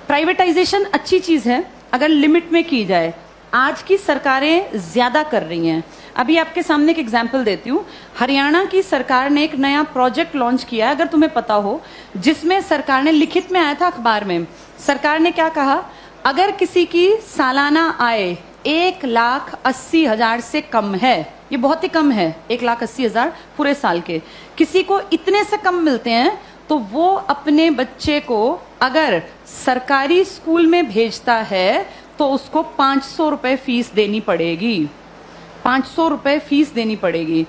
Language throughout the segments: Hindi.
प्राइवेटाइजेशन अच्छी चीज है अगर लिमिट में की जाए। आज की सरकारें ज्यादा कर रही हैं। अभी आपके सामने एक एग्जाम्पल देती हूँ। हरियाणा की सरकार ने एक नया प्रोजेक्ट लॉन्च किया है, अगर तुम्हें पता हो, जिसमें सरकार ने, लिखित में आया था अखबार में, सरकार ने क्या कहा, अगर किसी की सालाना आय 1,80,000 से कम है, ये बहुत ही कम है, 1,80,000 पूरे साल के, किसी को इतने से कम मिलते हैं तो वो अपने बच्चे को अगर सरकारी स्कूल में भेजता है तो उसको 500 रुपए फीस देनी पड़ेगी। 500 रुपए फीस देनी पड़ेगी।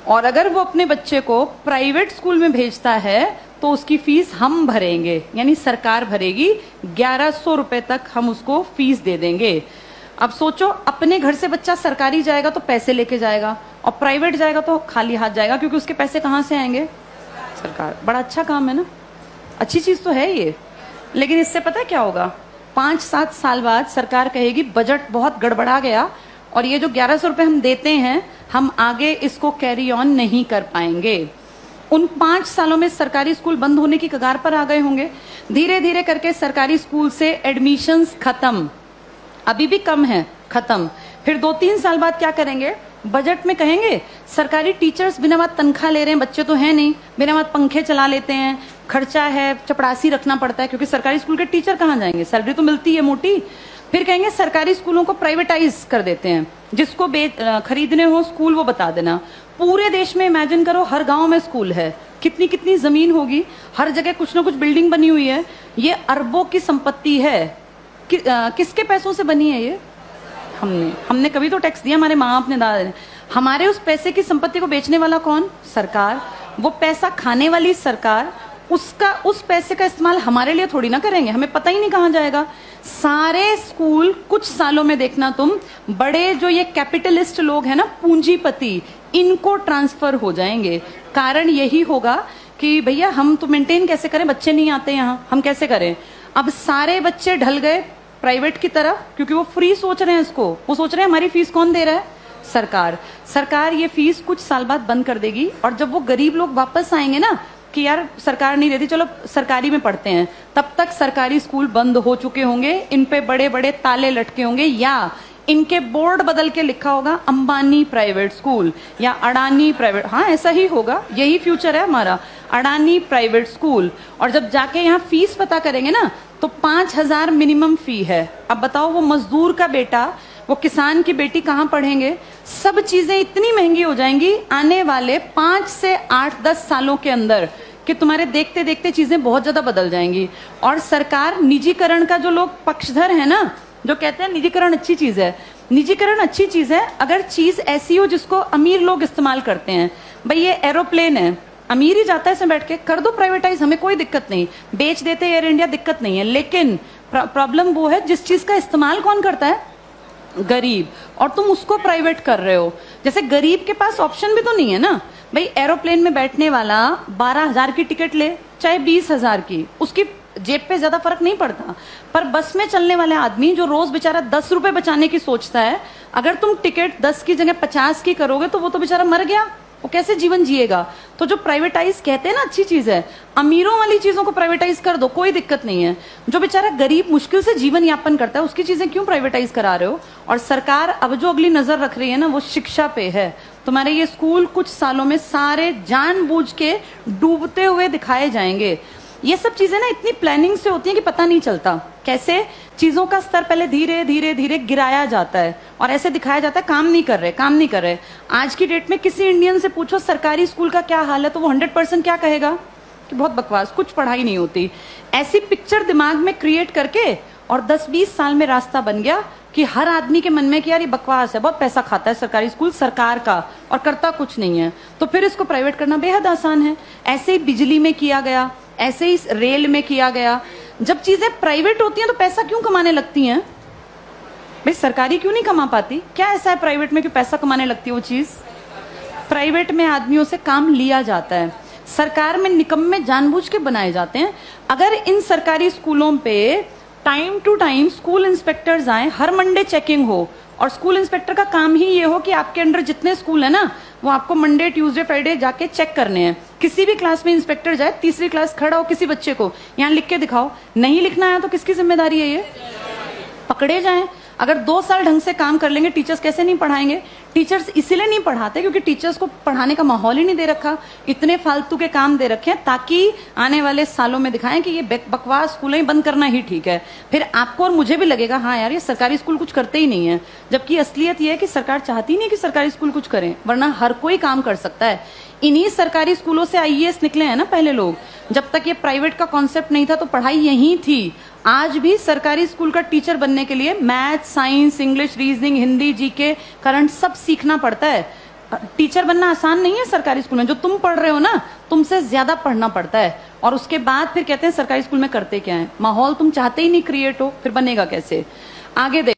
और अगर वो अपने बच्चे को प्राइवेट स्कूल में भेजता है तो उसकी फीस हम भरेंगे, यानी सरकार भरेगी। 1,100 रुपए तक हम उसको फीस दे देंगे। अब सोचो, अपने घर से बच्चा सरकारी जाएगा तो पैसे लेके जाएगा और प्राइवेट जाएगा तो खाली हाथ जाएगा, क्योंकि उसके पैसे कहाँ से आएंगे? सरकार। बड़ा अच्छा काम है ना, अच्छी चीज तो है ये। लेकिन इससे पता है क्या होगा? 5-7 साल बाद सरकार कहेगी बजट बहुत गड़बड़ा गया और ये जो 1,100 रुपए हम देते हैं, हम आगे इसको कैरी ऑन नहीं कर पाएंगे। उन 5 सालों में सरकारी स्कूल बंद होने की कगार पर आ गए होंगे। धीरे धीरे करके सरकारी स्कूल से एडमिशंस खत्म, अभी भी कम है, खत्म। फिर 2-3 साल बाद क्या करेंगे? बजट में कहेंगे सरकारी टीचर्स बिना बात तनख्वाह ले रहे हैं, बच्चे तो हैं नहीं, बिना बात पंखे चला लेते हैं, खर्चा है, चपरासी रखना पड़ता है, क्योंकि सरकारी स्कूल के टीचर कहाँ जाएंगे, सैलरी तो मिलती है मोटी। फिर कहेंगे सरकारी स्कूलों को प्राइवेटाइज कर देते हैं, जिसको खरीदने हो स्कूल वो बता देना। पूरे देश में इमेजिन करो, हर गांव में स्कूल है, कितनी कितनी जमीन होगी, हर जगह कुछ ना कुछ बिल्डिंग बनी हुई है। ये अरबों की संपत्ति है। किसके पैसों से बनी है ये? हमने कभी तो टैक्स दिया, हमारे माँ बाप ने, दादा ने। हमारे उस पैसे की संपत्ति को बेचने वाला कौन? सरकार। वो पैसा खाने वाली सरकार। उस पैसे का इस्तेमाल हमारे लिए थोड़ी ना करेंगे, हमें पता ही नहीं कहाँ जाएगा। सारे स्कूल कुछ सालों में देखना तुम, बड़े जो ये कैपिटलिस्ट लोग हैं ना, पूंजीपति, इनको ट्रांसफर हो जाएंगे। कारण यही होगा कि भैया हम तो मेंटेन कैसे करें, बच्चे नहीं आते यहाँ, हम कैसे करें? अब सारे बच्चे ढल गए प्राइवेट की तरफ, क्योंकि वो फ्री सोच रहे हैं इसको। वो सोच रहे हैं हमारी फीस कौन दे रहा है? सरकार। सरकार ये फीस कुछ साल बाद बंद कर देगी, और जब वो गरीब लोग वापस आएंगे ना कि यार सरकार नहीं देती, चलो सरकारी में पढ़ते हैं, तब तक सरकारी स्कूल बंद हो चुके होंगे, इन पे बड़े बड़े ताले लटके होंगे, या इनके बोर्ड बदल के लिखा होगा अंबानी प्राइवेट स्कूल या अडानी प्राइवेट। हाँ, ऐसा ही होगा, यही फ्यूचर है हमारा, अडानी प्राइवेट स्कूल। और जब जाके यहाँ फीस पता करेंगे ना तो 5,000 मिनिमम फी है। अब बताओ, वो मजदूर का बेटा, वो किसान की बेटी कहाँ पढ़ेंगे? सब चीजें इतनी महंगी हो जाएंगी आने वाले 5 से 8-10 सालों के अंदर कि तुम्हारे देखते देखते चीजें बहुत ज्यादा बदल जाएंगी। और सरकार निजीकरण का, जो लोग पक्षधर है ना, जो कहते हैं निजीकरण अच्छी चीज है, निजीकरण अच्छी चीज है अगर चीज ऐसी हो जिसको अमीर लोग इस्तेमाल करते हैं। भाई ये एरोप्लेन है, अमीर ही जाता है इसमें बैठ के, कर दो प्राइवेटाइज, हमें कोई दिक्कत नहीं, बेच देते एयर इंडिया, दिक्कत नहीं है। लेकिन प्रॉब्लम वो है जिस चीज का इस्तेमाल कौन करता है? गरीब। और तुम उसको प्राइवेट कर रहे हो। जैसे गरीब के पास ऑप्शन भी तो नहीं है ना। भाई एरोप्लेन में बैठने वाला 12,000 की टिकट ले चाहे 20,000 की, उसकी जेब पे ज्यादा फर्क नहीं पड़ता। पर बस में चलने वाले आदमी जो रोज बेचारा 10 रुपए बचाने की सोचता है, अगर तुम टिकट 10 की जगह 50 की करोगे तो वो तो बेचारा मर गया, वो कैसे जीवन जिएगा? तो जो प्राइवेटाइज कहते हैं ना अच्छी चीज है, अमीरों वाली चीजों को प्राइवेटाइज कर दो, कोई दिक्कत नहीं है। जो बेचारा गरीब मुश्किल से जीवन यापन करता है उसकी चीजें क्यों प्राइवेटाइज करा रहे हो? और सरकार अब जो अगली नजर रख रही है ना, वो शिक्षा पे है। तुम्हारे ये स्कूल कुछ सालों में सारे जानबूझ के डूबते हुए दिखाए जाएंगे। ये सब चीजें ना इतनी प्लानिंग से होती हैं कि पता नहीं चलता कैसे चीजों का स्तर पहले धीरे धीरे धीरे गिराया जाता है और ऐसे दिखाया जाता है काम नहीं कर रहे, काम नहीं कर रहे। आज की डेट में किसी इंडियन से पूछो सरकारी स्कूल का क्या हाल है तो वो 100% क्या कहेगा कि बहुत बकवास, कुछ पढ़ाई नहीं होती। ऐसी पिक्चर दिमाग में क्रिएट करके और 10-20 साल में रास्ता बन गया कि हर आदमी के मन में कि यार ये बकवास है, बहुत पैसा खाता है सरकारी स्कूल सरकार का और करता कुछ नहीं है, तो फिर इसको प्राइवेट करना बेहद आसान है। ऐसे ही बिजली में किया गया, ऐसे ही रेल में किया गया। जब चीजें प्राइवेट होती हैं तो पैसा क्यों कमाने लगती हैं? भाई सरकारी क्यों नहीं कमा पाती? क्या ऐसा है प्राइवेट में कि पैसा कमाने लगती है वो चीज? प्राइवेट में आदमियों से काम लिया जाता है, सरकार में निकम्मे जानबूझ के बनाए जाते हैं। अगर इन सरकारी स्कूलों पे time to time school inspectors आए, हर मंडे चेकिंग हो, और स्कूल इंस्पेक्टर का काम ही ये हो कि आपके अंडर जितने स्कूल है ना वो आपको मंडे ट्यूसडे फ्राइडे जाके चेक करने हैं। किसी भी क्लास में इंस्पेक्टर जाए, तीसरी क्लास खड़ा हो, किसी बच्चे को यहाँ लिख के दिखाओ, नहीं लिखना आया तो किसकी जिम्मेदारी है? ये पकड़े जाएं। अगर 2 साल ढंग से काम कर लेंगे, टीचर्स कैसे नहीं पढ़ाएंगे? टीचर्स इसलिए नहीं पढ़ाते क्योंकि टीचर्स को पढ़ाने का माहौल ही नहीं दे रखा, इतने फालतू के काम दे रखे हैं ताकि आने वाले सालों में दिखाएं कि ये बकवास स्कूलें बंद करना ही ठीक है। फिर आपको और मुझे भी लगेगा हाँ यार ये सरकारी स्कूल कुछ करते ही नहीं है, जबकि असलियत ये है कि सरकार चाहती नहीं कि सरकारी स्कूल कुछ करें, वरना हर कोई काम कर सकता है। इन्हीं सरकारी स्कूलों से आईएएस निकले हैं ना पहले लोग। जब तक ये प्राइवेट का कॉन्सेप्ट नहीं था तो पढ़ाई यहीं थी। आज भी सरकारी स्कूल का टीचर बनने के लिए math, science, English, reasoning, Hindi, GK, current सब सीखना पड़ता है। टीचर बनना आसान नहीं है सरकारी स्कूल में। जो तुम पढ़ रहे हो ना, तुमसे ज्यादा पढ़ना पड़ता है। और उसके बाद फिर कहते हैं सरकारी स्कूल में करते क्या है। माहौल तुम चाहते ही नहीं क्रिएट हो, फिर बनेगा कैसे? आगे